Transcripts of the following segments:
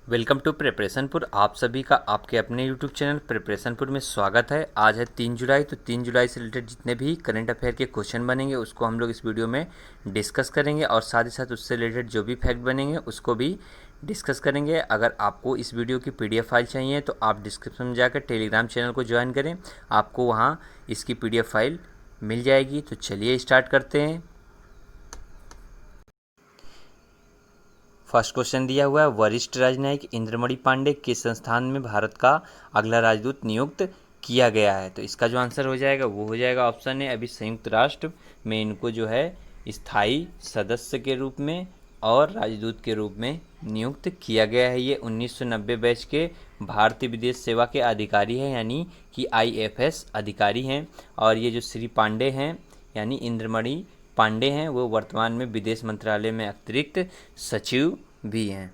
Welcome to प्रिपरेशनपुर। आप सभी का आपके अपने यूट्यूब चैनल प्रिपरेशनपुर में स्वागत है। आज है 3 जुलाई, तो 3 जुलाई से रिलेटेड जितने भी करंट अफेयर के क्वेश्चन बनेंगे उसको हम लोग इस वीडियो में डिस्कस करेंगे और साथ ही साथ उससे रिलेटेड जो भी फैक्ट बनेंगे उसको भी डिस्कस करेंगे। अगर आपको इस वीडियो की PDF फाइल चाहिए तो आप डिस्क्रिप्शन में जाकर टेलीग्राम चैनल को ज्वाइन करें, आपको वहाँ इसकी PDF फाइल मिल जाएगी। तो चलिए स्टार्ट करते हैं। फर्स्ट क्वेश्चन दिया हुआ है, वरिष्ठ राजनयिक इंद्रमणि पांडे किस संस्थान में भारत का अगला राजदूत नियुक्त किया गया है? तो इसका जो आंसर हो जाएगा वो हो जाएगा ऑप्शन है, अभी संयुक्त राष्ट्र में इनको जो है स्थायी सदस्य के रूप में और राजदूत के रूप में नियुक्त किया गया है। ये 1990 बैच के भारतीय विदेश सेवा के अधिकारी हैं, यानी कि IFS अधिकारी हैं। और ये जो श्री पांडे हैं यानी इंद्रमणि पांडे हैं, वो वर्तमान में विदेश मंत्रालय में अतिरिक्त सचिव भी हैं।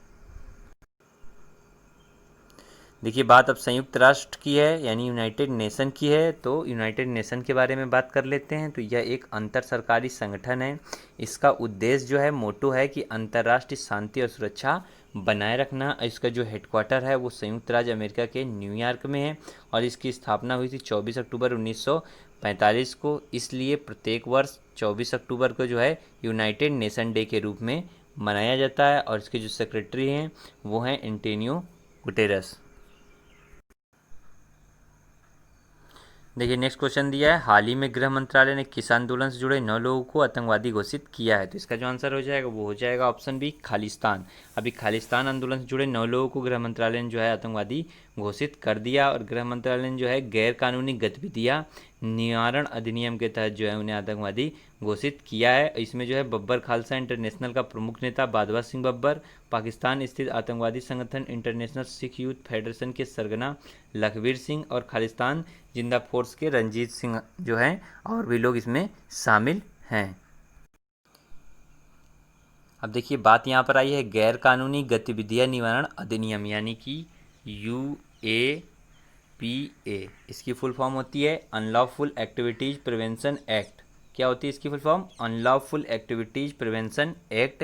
देखिए, बात अब संयुक्त राष्ट्र की है यानी यूनाइटेड नेशन की है। तो यूनाइटेड नेशन के बारे में बात कर लेते हैं। तो यह एक अंतर सरकारी संगठन है। इसका उद्देश्य जो है, मोटो है कि अंतर्राष्ट्रीय शांति और सुरक्षा बनाए रखना। इसका जो हेडक्वार्टर है वो संयुक्त राज्य अमेरिका के न्यूयॉर्क में है और इसकी स्थापना हुई थी 24 अक्टूबर 1945 को। इसलिए प्रत्येक वर्ष 24 अक्टूबर को जो है यूनाइटेड नेशन डे के रूप में मनाया जाता है। और इसके जो सेक्रेटरी हैं वो हैं एंटोनियो गुटेरस। देखिए, नेक्स्ट क्वेश्चन दिया है, हाल ही में गृह मंत्रालय ने किस आंदोलन से जुड़े 9 लोगों को आतंकवादी घोषित किया है? तो इसका जो आंसर हो जाएगा वो हो जाएगा ऑप्शन बी, खालिस्तान। अभी खालिस्तान आंदोलन से जुड़े 9 लोगों को गृह मंत्रालय ने जो है आतंकवादी घोषित कर दिया। और गृह मंत्रालय ने जो है गैर कानूनी गतिविधियां निवारण अधिनियम के तहत जो है उन्हें आतंकवादी घोषित किया है। इसमें जो है बब्बर खालसा इंटरनेशनल का प्रमुख नेता बादवा सिंह बब्बर, पाकिस्तान स्थित आतंकवादी संगठन इंटरनेशनल सिख यूथ फेडरेशन के सरगना लखबीर सिंह और खालिस्तान जिंदा फोर्स के रंजीत सिंह जो हैं और भी लोग इसमें शामिल हैं। अब देखिए, बात यहाँ पर आई है गैर कानूनी गतिविधियां निवारण अधिनियम यानी कि UAPA। इसकी फुल फॉर्म होती है अनलॉफुल एक्टिविटीज़ प्रिवेंशन एक्ट। क्या होती है इसकी full form? Unlawful activities prevention act.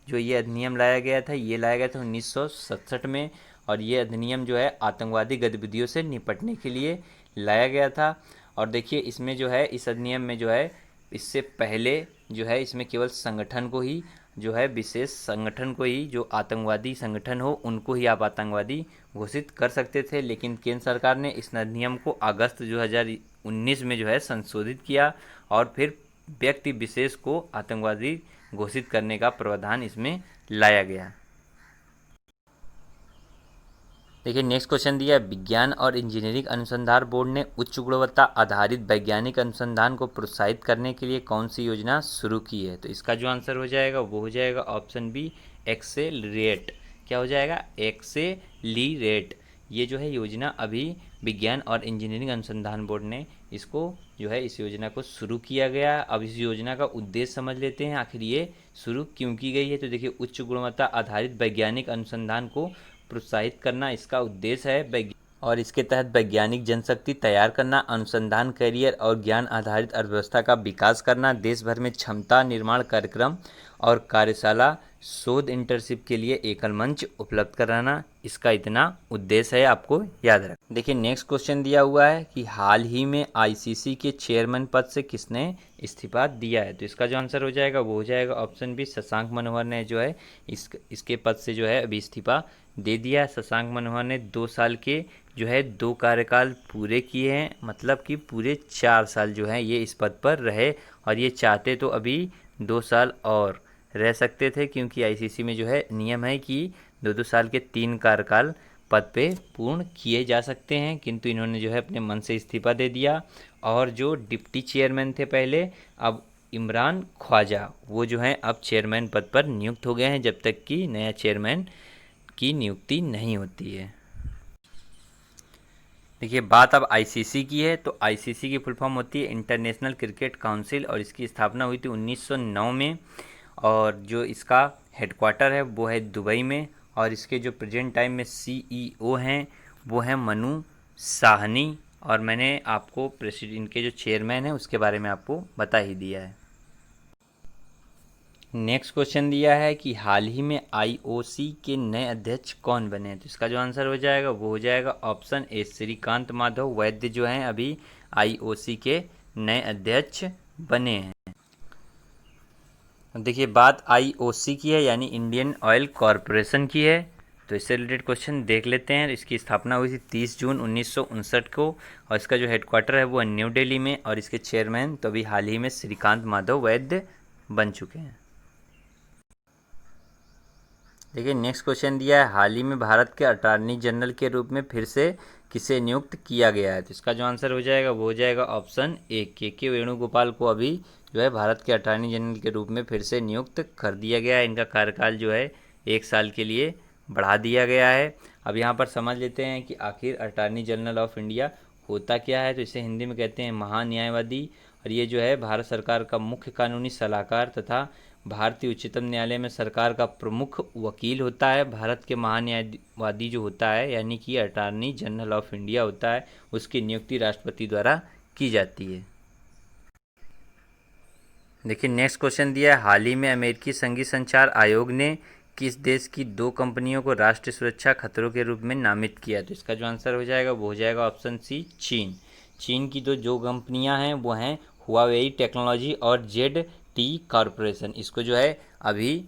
जो ये अधिनियम लाया गया था, ये लाया गया था 1967 में। और ये अधिनियम जो है आतंकवादी गतिविधियों से निपटने के लिए लाया गया था। और देखिए, इसमें जो है इस अधिनियम में जो है इससे पहले जो है इसमें केवल संगठन को ही जो है विशेष संगठन को ही, जो आतंकवादी संगठन हो उनको ही आप आतंकवादी घोषित कर सकते थे। लेकिन केंद्र सरकार ने इस अधिनियम को अगस्त 2019 में जो है संशोधित किया और फिर व्यक्ति विशेष को आतंकवादी घोषित करने का प्रावधान इसमें लाया गया। देखिए, नेक्स्ट क्वेश्चन दिया है, विज्ञान और इंजीनियरिंग अनुसंधान बोर्ड ने उच्च गुणवत्ता आधारित वैज्ञानिक अनुसंधान को प्रोत्साहित करने के लिए कौन सी योजना शुरू की है? तो इसका जो आंसर हो जाएगा वो हो जाएगा ऑप्शन बी, एक्सेलरेट। क्या हो जाएगा? एक्सेलरेट। ये जो है योजना अभी विज्ञान और इंजीनियरिंग अनुसंधान बोर्ड ने इसको जो है इस योजना को शुरू किया गया। अब इस योजना का उद्देश्य समझ लेते हैं, आखिर ये शुरू क्यों की गई है। तो देखिए, उच्च गुणवत्ता आधारित वैज्ञानिक अनुसंधान को प्रोत्साहित करना इसका उद्देश्य है। और इसके तहत वैज्ञानिक जनशक्ति तैयार करना, अनुसंधान करियर और ज्ञान आधारित अर्थव्यवस्था का विकास करना, देश भर में क्षमता निर्माण कार्यक्रम और कार्यशाला, शोध इंटर्नशिप के लिए एकल मंच उपलब्ध कराना, इसका इतना उद्देश्य है, आपको याद रख। देखिए, नेक्स्ट क्वेश्चन दिया हुआ है कि हाल ही में ICC के चेयरमैन पद से किसने इस्तीफा दिया है? तो इसका जो आंसर हो जाएगा वो हो जाएगा ऑप्शन बी, शशांक मनोहर ने जो है इसके पद से जो है अभी इस्तीफा दे दिया। शशांक मनोहर ने 2 साल के जो है 2 कार्यकाल पूरे किए हैं, मतलब कि पूरे 4 साल जो है ये इस पद पर रहे। और ये चाहते तो अभी 2 साल और रह सकते थे, क्योंकि ICC में जो है नियम है कि 2-2 साल के 3 कार्यकाल पद पे पूर्ण किए जा सकते हैं। किंतु इन्होंने जो है अपने मन से इस्तीफा दे दिया। और जो डिप्टी चेयरमैन थे पहले, अब इमरान ख्वाजा, वो जो हैं अब चेयरमैन पद पर नियुक्त हो गए हैं, जब तक कि नया चेयरमैन की नियुक्ति नहीं होती है। देखिए, बात अब ICC की है। तो ICC की फुल फॉर्म होती है इंटरनेशनल क्रिकेट काउंसिल और इसकी स्थापना हुई थी 1909 में। और जो इसका हेडक्वार्टर है वो है दुबई में। और इसके जो प्रेजेंट टाइम में CEO हैं वो हैं मनु साहनी। और मैंने आपको प्रेसिडेंट के जो चेयरमैन है उसके बारे में आपको बता ही दिया है। नेक्स्ट क्वेश्चन दिया है कि हाल ही में आईओसी के नए अध्यक्ष कौन बने हैं, तो इसका जो आंसर हो जाएगा वो हो जाएगा ऑप्शन ए, श्रीकांत माधव वैद्य जो हैं अभी आईओसी के नए अध्यक्ष बने हैं। देखिए बात आईओसी की है यानी इंडियन ऑयल कॉरपोरेशन की है, तो इससे रिलेटेड क्वेश्चन देख लेते हैं। इसकी स्थापना हुई थी 30 जून 1959 को और इसका जो हेडक्वार्टर है वो है न्यू दिल्ली में और इसके चेयरमैन तो अभी हाल ही में श्रीकांत माधव वैद्य बन चुके हैं। देखिए नेक्स्ट क्वेश्चन दिया है हाल ही में भारत के अटॉर्नी जनरल के रूप में फिर से किसे नियुक्त किया गया है, तो इसका जो आंसर हो जाएगा वो हो जाएगा ऑप्शन ए, के वेणुगोपाल को अभी जो है भारत के अटॉर्नी जनरल के रूप में फिर से नियुक्त कर दिया गया है। इनका कार्यकाल जो है 1 साल के लिए बढ़ा दिया गया है। अब यहाँ पर समझ लेते हैं कि आखिर अटॉर्नी जनरल ऑफ इंडिया होता क्या है, तो इसे हिंदी में कहते हैं महान्यायवादी और ये जो है भारत सरकार का मुख्य कानूनी सलाहकार तथा भारतीय उच्चतम न्यायालय में सरकार का प्रमुख वकील होता है। भारत के महान्यायवादी जो होता है यानी कि अटॉर्नी जनरल ऑफ इंडिया होता है, उसकी नियुक्ति राष्ट्रपति द्वारा की जाती है। देखिए नेक्स्ट क्वेश्चन दिया है हाल ही में अमेरिकी संघीय संचार आयोग ने किस देश की 2 कंपनियों को राष्ट्रीय सुरक्षा खतरों के रूप में नामित किया, तो इसका जो आंसर हो जाएगा वो हो जाएगा ऑप्शन सी, चीन। चीन की जो कंपनियां हैं वो हैं हुआवेई टेक्नोलॉजी और ZT कॉरपोरेशन। इसको जो है अभी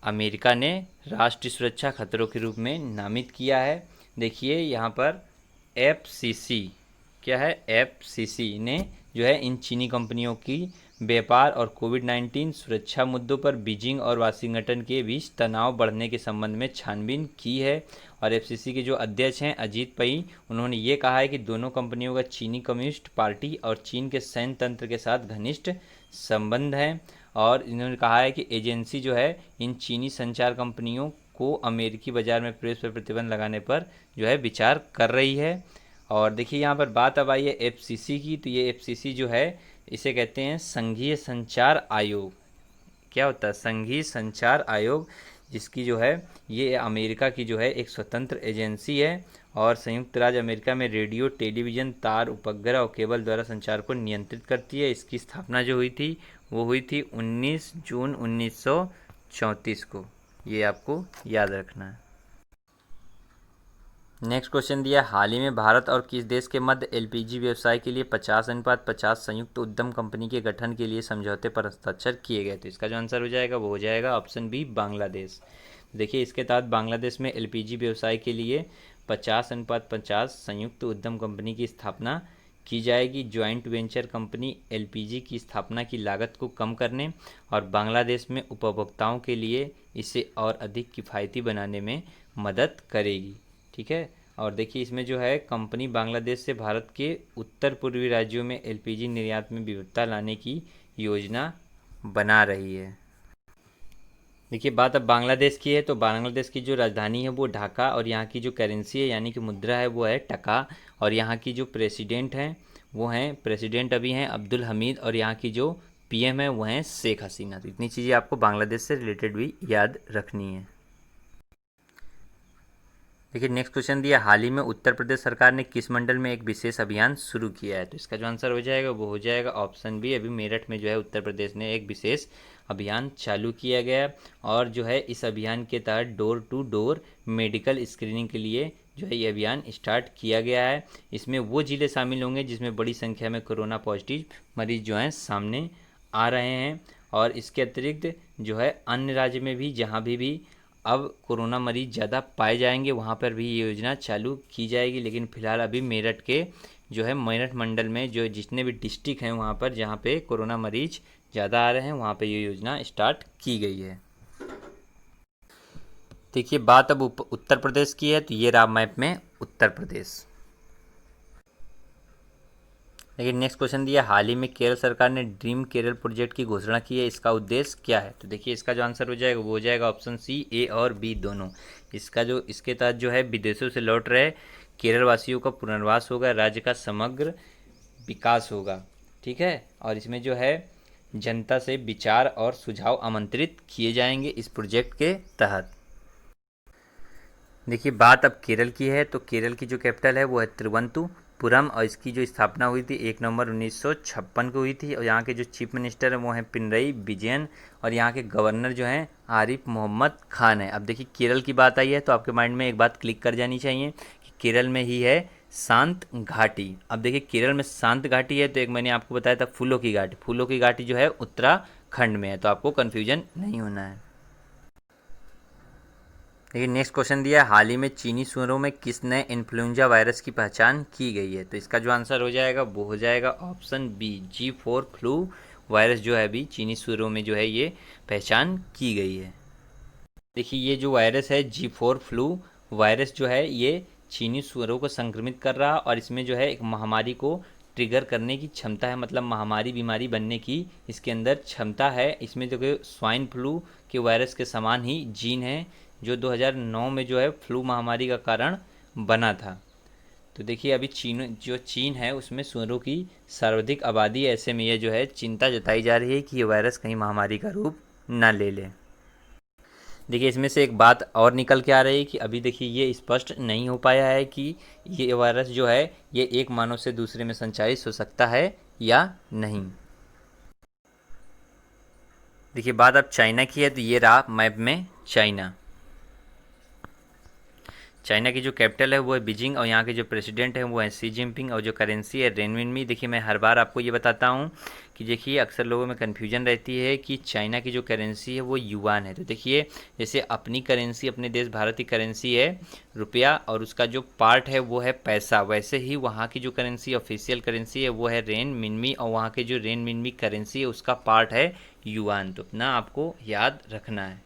अमेरिका ने राष्ट्रीय सुरक्षा खतरों के रूप में नामित किया है। देखिए यहाँ पर FCC क्या है, FCC ने जो है इन चीनी कंपनियों की व्यापार और कोविड-19 सुरक्षा मुद्दों पर बीजिंग और वाशिंगटन के बीच तनाव बढ़ने के संबंध में छानबीन की है और FCC के जो अध्यक्ष हैं अजीत पई, उन्होंने ये कहा है कि दोनों कंपनियों का चीनी कम्युनिस्ट पार्टी और चीन के सैन्य तंत्र के साथ घनिष्ठ संबंध हैं और इन्होंने कहा है कि एजेंसी जो है इन चीनी संचार कंपनियों को अमेरिकी बाजार में प्रवेश पर प्रतिबंध लगाने पर जो है विचार कर रही है। और देखिए यहाँ पर बात अब आई है FCC की, तो ये FCC जो है इसे कहते हैं संघीय संचार आयोग। क्या होता है, संघीय संचार आयोग, जिसकी जो है ये अमेरिका की जो है एक स्वतंत्र एजेंसी है और संयुक्त राज्य अमेरिका में रेडियो, टेलीविज़न, तार, उपग्रह और केबल द्वारा संचार को नियंत्रित करती है। इसकी स्थापना जो हुई थी वो हुई थी 19 जून 1934 को, ये आपको याद रखना है। नेक्स्ट क्वेश्चन दिया हाल ही में भारत और किस देश के मध्य LPG व्यवसाय के लिए 50:50 संयुक्त उद्यम कंपनी के गठन के लिए समझौते पर हस्ताक्षर किए गए, तो इसका जो आंसर हो जाएगा वो हो जाएगा ऑप्शन बी, बांग्लादेश। देखिए इसके तहत बांग्लादेश में LPG व्यवसाय के लिए 50:50 संयुक्त उद्यम कंपनी की स्थापना की जाएगी। ज्वाइंट वेंचर कंपनी LPG की स्थापना की लागत को कम करने और बांग्लादेश में उपभोक्ताओं के लिए इसे और अधिक किफ़ायती बनाने में मदद करेगी। ठीक है, और देखिए इसमें जो है कंपनी बांग्लादेश से भारत के उत्तर पूर्वी राज्यों में LPG निर्यात में विविधता लाने की योजना बना रही है। देखिए बात अब बांग्लादेश की है, तो बांग्लादेश की जो राजधानी है वो ढाका और यहाँ की जो करेंसी है यानी कि मुद्रा है वो है टका और यहाँ की जो प्रेसिडेंट हैं वो हैं प्रेसिडेंट अभी हैं अब्दुल हमीद और यहाँ की जो PM है वो हैं शेख हसीना। तो इतनी चीज़ें आपको बांग्लादेश से रिलेटेड भी याद रखनी है। देखिए नेक्स्ट क्वेश्चन दिया हाल ही में उत्तर प्रदेश सरकार ने किस मंडल में एक विशेष अभियान शुरू किया है, तो इसका जो आंसर हो जाएगा वो हो जाएगा ऑप्शन बी, अभी मेरठ में जो है उत्तर प्रदेश ने एक विशेष अभियान चालू किया गया और जो है इस अभियान के तहत door to door medical screening के लिए जो है ये अभियान स्टार्ट किया गया है। इसमें वो ज़िले शामिल होंगे जिसमें बड़ी संख्या में कोरोना पॉजिटिव मरीज जो हैं सामने आ रहे हैं और इसके अतिरिक्त जो है अन्य राज्य में भी जहाँ भी अब कोरोना मरीज ज़्यादा पाए जाएंगे वहाँ पर भी ये योजना चालू की जाएगी। लेकिन फ़िलहाल अभी मेरठ के जो है मेरठ मंडल में जो जितने भी डिस्ट्रिक्ट हैं वहाँ पर जहाँ पे कोरोना मरीज ज़्यादा आ रहे हैं वहाँ पे ये योजना स्टार्ट की गई है। देखिए बात अब उत्तर प्रदेश की है, तो ये रहा मैप में उत्तर प्रदेश। लेकिन नेक्स्ट क्वेश्चन दिया हाल ही में केरल सरकार ने ड्रीम केरल प्रोजेक्ट की घोषणा की है, इसका उद्देश्य क्या है, तो देखिए इसका जो आंसर हो जाएगा वो हो जाएगा ऑप्शन सी, A और B दोनों। इसके तहत जो है विदेशों से लौट रहे केरल वासियों का पुनर्वास होगा, राज्य का समग्र विकास होगा। ठीक है, और इसमें जो है जनता से विचार और सुझाव आमंत्रित किए जाएंगे इस प्रोजेक्ट के तहत। देखिए बात अब केरल की है, तो केरल की जो कैपिटल है वो है तिरुवनंतपुरम पुरम और इसकी जो स्थापना हुई थी 1 नवंबर 1956 को हुई थी। और यहाँ के जो चीफ मिनिस्टर हैं वो हैं पिनरई विजयन और यहाँ के गवर्नर जो हैं आरिफ मोहम्मद खान है। अब देखिए केरल की बात आई है तो आपके माइंड में एक बात क्लिक कर जानी चाहिए कि केरल में ही है शांत घाटी। अब देखिए केरल में शांत घाटी है तो एक मैंने आपको बताया था फूलों की घाटी, फूलों की घाटी जो है उत्तराखंड में है, तो आपको कन्फ्यूजन नहीं होना है। देखिए नेक्स्ट क्वेश्चन दिया है, हाल ही में चीनी सुअरों में किस नए इन्फ्लुएंजा वायरस की पहचान की गई है? तो इसका जो आंसर हो जाएगा वो हो जाएगा option B, G4 flu virus जो है अभी चीनी सुअरों में जो है ये पहचान की गई है। देखिए ये जो वायरस है G4 फ्लू वायरस जो है ये चीनी सुअरों को संक्रमित कर रहा और इसमें जो है एक महामारी को ट्रिगर करने की क्षमता है, मतलब महामारी बीमारी बनने की इसके अंदर क्षमता है। इसमें जो कि स्वाइन फ्लू के वायरस के समान ही जीन है जो 2009 में जो है फ्लू महामारी का कारण बना था। तो देखिए अभी चीन है उसमें सुअरों की सर्वाधिक आबादी है, ऐसे में ये जो है चिंता जताई जा रही है कि ये वायरस कहीं महामारी का रूप ना ले ले। देखिए इसमें से एक बात और निकल के आ रही है कि अभी देखिए ये स्पष्ट नहीं हो पाया है कि ये वायरस जो है ये एक मानव से दूसरे में संचारित हो सकता है या नहीं। देखिए बात अब चाइना की है तो ये रहा मैप में चाइना। चाइना की जो कैपिटल है वो है बीजिंग और यहाँ के जो प्रेसिडेंट हैं वो है शी जिनपिंग और जो करेंसी है रेनमिनमी। देखिए मैं हर बार आपको ये बताता हूँ कि देखिए अक्सर लोगों में कन्फ्यूजन रहती है कि चाइना की जो करेंसी है वो युआन है। तो देखिए जैसे अपनी करेंसी अपने देश भारत की करेंसी है रुपया और उसका जो पार्ट है वो है पैसा, वैसे ही वहाँ की जो करेंसी ऑफिशियल करेंसी है वो है रेनमिनमी और वहाँ के जो रेनमिनमी करेंसी है उसका पार्ट है युआन। तो अपना आपको याद रखना है।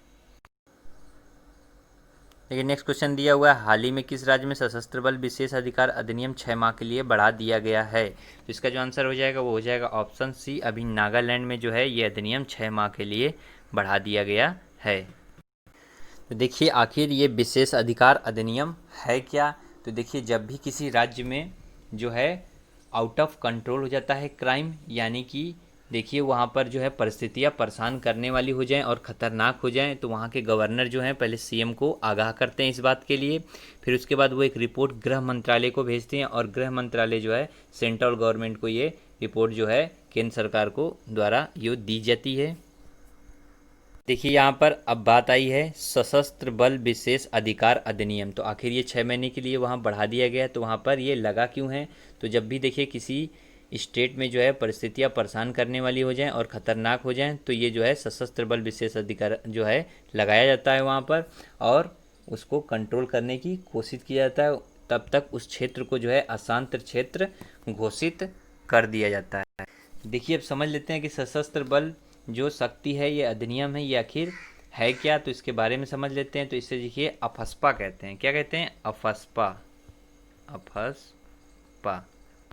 देखिए नेक्स्ट क्वेश्चन दिया हुआ है, हाल ही में किस राज्य में सशस्त्र बल विशेष अधिकार अधिनियम 6 माह के लिए बढ़ा दिया गया है? तो इसका जो आंसर हो जाएगा वो हो जाएगा ऑप्शन सी, अभी नागालैंड में जो है ये अधिनियम 6 माह के लिए बढ़ा दिया गया है। तो देखिए आखिर ये विशेष अधिकार अधिनियम है क्या? तो देखिए जब भी किसी राज्य में जो है आउट ऑफ कंट्रोल हो जाता है क्राइम, यानी कि देखिए वहाँ पर जो है परिस्थितियाँ परेशान करने वाली हो जाएं और ख़तरनाक हो जाएं तो वहाँ के गवर्नर जो हैं पहले सीएम को आगाह करते हैं इस बात के लिए, फिर उसके बाद वो एक रिपोर्ट गृह मंत्रालय को भेजते हैं और गृह मंत्रालय जो है सेंट्रल गवर्नमेंट को ये रिपोर्ट जो है केंद्र सरकार को द्वारा ये दी जाती है। देखिए यहाँ पर अब बात आई है सशस्त्र बल विशेष अधिकार अधिनियम, तो आखिर ये 6 महीने के लिए वहाँ बढ़ा दिया गया है तो वहाँ पर ये लगा क्यों है? तो जब भी देखिए किसी स्टेट में जो है परिस्थितियाँ परेशान करने वाली हो जाएं और ख़तरनाक हो जाएं तो ये जो है सशस्त्र बल विशेष अधिकार जो है लगाया जाता है वहाँ पर और उसको कंट्रोल करने की कोशिश किया जाता है, तब तक उस क्षेत्र को जो है अशांत क्षेत्र घोषित कर दिया जाता है। देखिए अब समझ लेते हैं कि सशस्त्र बल जो शक्ति है ये अधिनियम है ये आखिर है क्या, तो इसके बारे में समझ लेते हैं। तो इसे देखिए अफस्पा कहते हैं, क्या कहते हैं? अफस्पा, अफस्पा,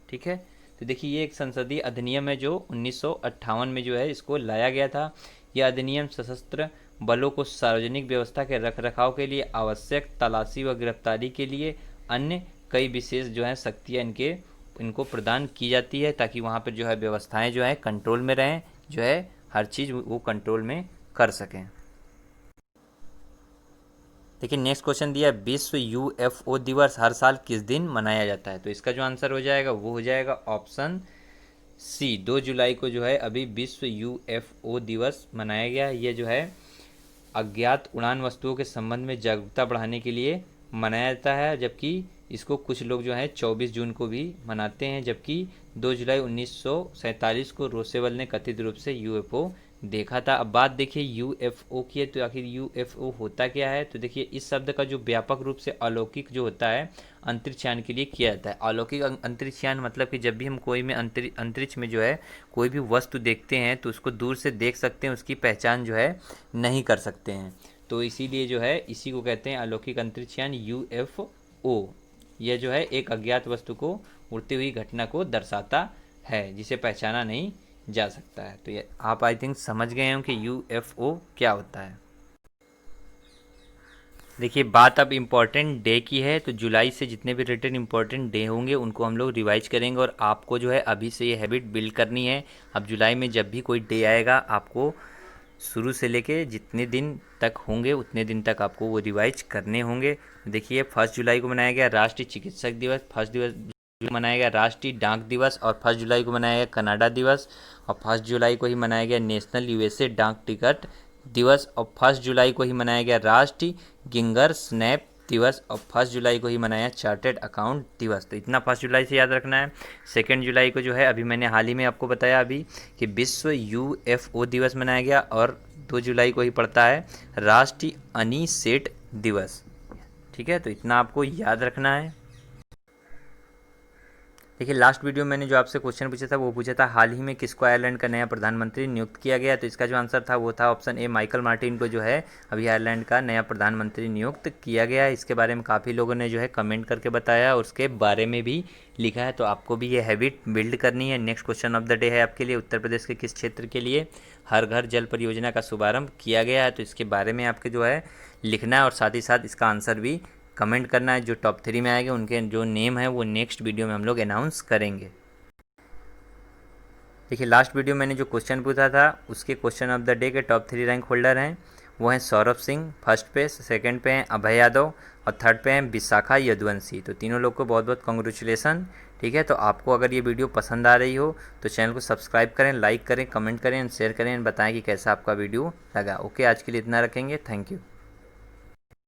ठीक है। तो देखिए ये एक संसदीय अधिनियम है जो 1958 में जो है इसको लाया गया था। यह अधिनियम सशस्त्र बलों को सार्वजनिक व्यवस्था के रखरखाव के लिए आवश्यक तलाशी व गिरफ्तारी के लिए अन्य कई विशेष जो है शक्तियाँ इनको प्रदान की जाती है ताकि वहाँ पर जो है व्यवस्थाएं जो है कंट्रोल में रहें, जो है हर चीज़ वो कंट्रोल में कर सकें। देखिए नेक्स्ट क्वेश्चन दिया विश्व यूएफओ दिवस हर साल किस दिन मनाया जाता है? तो इसका जो आंसर हो जाएगा वो हो जाएगा ऑप्शन सी, 2 जुलाई को जो है अभी विश्व यूएफओ दिवस मनाया गया। ये जो है अज्ञात उड़ान वस्तुओं के संबंध में जागरूकता बढ़ाने के लिए मनाया जाता है, जबकि इसको कुछ लोग जो है 24 जून को भी मनाते हैं, जबकि 2 जुलाई 1947 को रोसेवल ने कथित रूप से यूएफओ देखा था। अब बात देखिए यूएफओ की है, तो आखिर यूएफओ होता क्या है? तो देखिए इस शब्द का जो व्यापक रूप से अलौकिक जो होता है अंतरिक्षयान के लिए किया जाता है। अलौकिक अंतरिक्षयान मतलब कि जब भी हम कोई में अंतरिक्ष में जो है कोई भी वस्तु देखते हैं तो उसको दूर से देख सकते हैं, उसकी पहचान जो है नहीं कर सकते हैं, तो इसीलिए जो है इसी को कहते हैं अलौकिक अंतरिक्षयान यूएफओ। यह जो है एक अज्ञात वस्तु को उड़ती हुई घटना को दर्शाता है जिसे पहचाना नहीं जा सकता है। तो ये आप आई थिंक समझ गए हैं कि यूएफओ क्या होता है। देखिए बात अब इम्पॉर्टेंट डे की है, तो जुलाई से जितने भी रिटर्न इम्पॉर्टेंट डे होंगे उनको हम लोग रिवाइज करेंगे और आपको जो है अभी से ये हैबिट बिल्ड करनी है। अब जुलाई में जब भी कोई डे आएगा आपको शुरू से लेके जितने दिन तक होंगे उतने दिन तक आपको वो रिवाइज करने होंगे। देखिए 1 जुलाई को मनाया गया राष्ट्रीय चिकित्सक दिवस। 1 दिवस मनाया गया राष्ट्रीय डाक दिवस, और 1 जुलाई को मनाया गया कनाडा दिवस, और 1 जुलाई को ही मनाया गया नेशनल यूएसए डाक टिकट दिवस, और 1 जुलाई को ही मनाया गया राष्ट्रीय गिंगर स्नैप दिवस, और 1 जुलाई को ही मनाया चार्टेड अकाउंट दिवस। तो इतना 1 जुलाई से याद रखना है। 2 जुलाई को जो है अभी मैंने हाल ही में आपको बताया अभी कि विश्व यूएफओ दिवस मनाया गया, और 2 जुलाई को ही पड़ता है राष्ट्रीय अनिसेट दिवस। ठीक है, तो इतना आपको याद रखना है। देखिए लास्ट वीडियो मैंने जो आपसे क्वेश्चन पूछा था वो पूछा था हाल ही में किसको आयरलैंड का नया प्रधानमंत्री नियुक्त किया गया। तो इसका जो आंसर था वो था ऑप्शन ए, माइकल मार्टिन को जो है अभी आयरलैंड का नया प्रधानमंत्री नियुक्त किया गया है। इसके बारे में काफ़ी लोगों ने जो है कमेंट करके बताया और उसके बारे में भी लिखा है। तो आपको भी ये हैबिट बिल्ड करनी है। Next question of the day है आपके लिए, उत्तर प्रदेश के किस क्षेत्र के लिए हर घर जल परियोजना का शुभारंभ किया गया है। तो इसके बारे में आपके जो है लिखना है और साथ ही साथ इसका आंसर भी कमेंट करना है। जो टॉप 3 में आएंगे उनके जो नेम है वो नेक्स्ट वीडियो में हम लोग अनाउंस करेंगे। देखिए लास्ट वीडियो मैंने जो क्वेश्चन पूछा था उसके क्वेश्चन ऑफ द डे के टॉप 3 रैंक होल्डर हैं वो हैं सौरभ सिंह फर्स्ट पे, सेकंड पे हैं अभय यादव और थर्ड पे हैं विशाखा यदुवंशी। तो तीनों लोग को बहुत बहुत कॉन्ग्रेचुलेसन। ठीक है, तो आपको अगर ये वीडियो पसंद आ रही हो तो चैनल को सब्सक्राइब करें, लाइक करें, कमेंट करें, शेयर करें, बताएं कि कैसा आपका वीडियो लगा। ओके, आज के लिए इतना रखेंगे। Thank you.